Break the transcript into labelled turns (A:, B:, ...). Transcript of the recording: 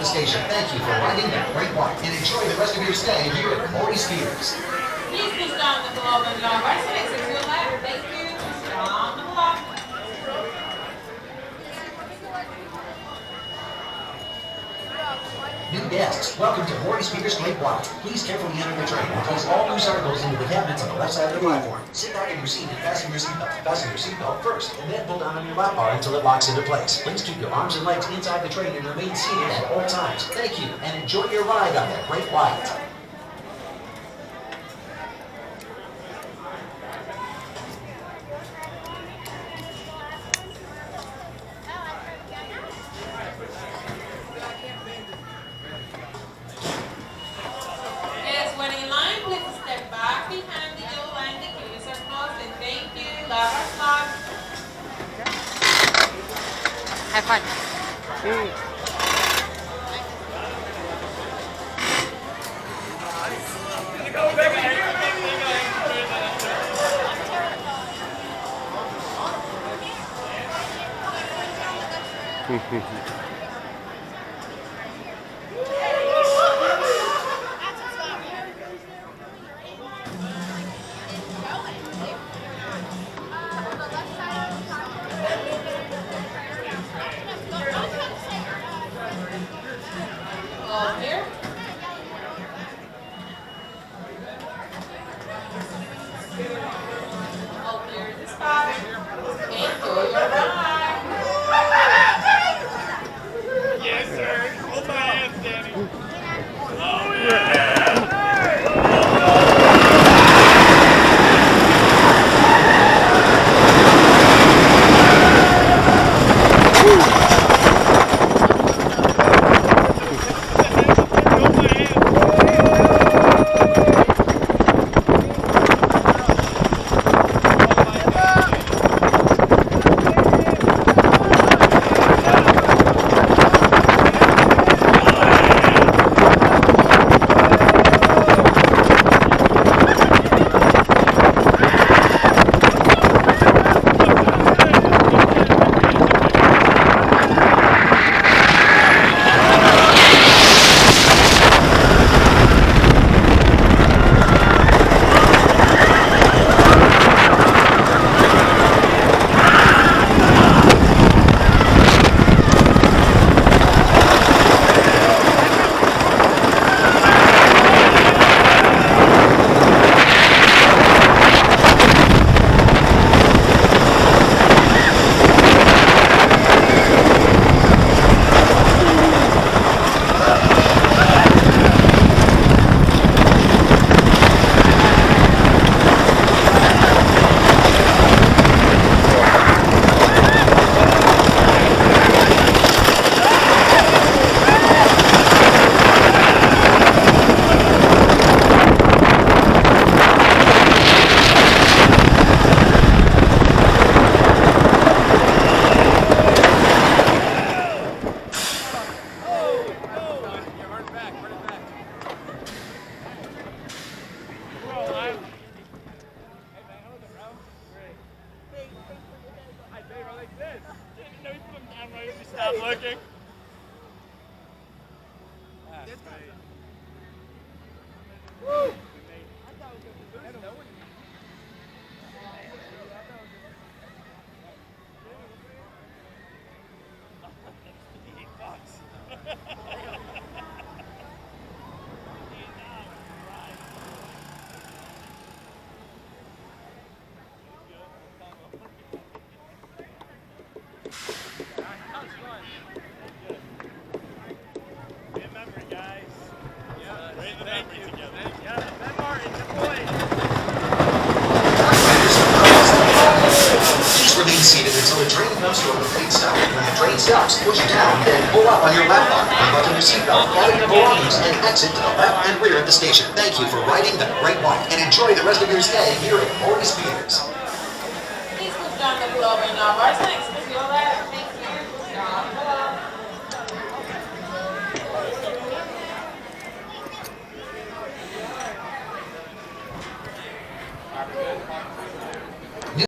A: station. Thank you for riding the Great White and enjoy the rest of your stay here at Morey Piers.
B: Please push down the globe and your right next to your left. Thank you. Down the block.
A: New guests, welcome to Morey Piers Great White. Please carefully enter the train and place all loose articles into the cabinets on the left side of the platform. Sit back in your seat and fasten your seatbelt. Fasten your seatbelt first, and then pull down on your lap bar until it locks into place. Please keep your arms and legs inside the train and remain seated at all times. Thank you, and enjoy your ride on the Great White.
C: Have fun.
B: Pier. Hold Pier to the spot. Enjoy your ride.
D: Yes, sir. Hold my hands, Danny. Oh, yeah! Stop looking. That's great. Woo! Thank you.
A: Please remain seated until the train comes to a complete stop. When the train stops, push down, then pull up on your lap bar, unbutton your seatbelt, gather your belongings, and exit to the left and rear of the station. Thank you for riding the Great White, and enjoy the rest of your stay here at Morey Piers.
B: Please push down the globe and our right next.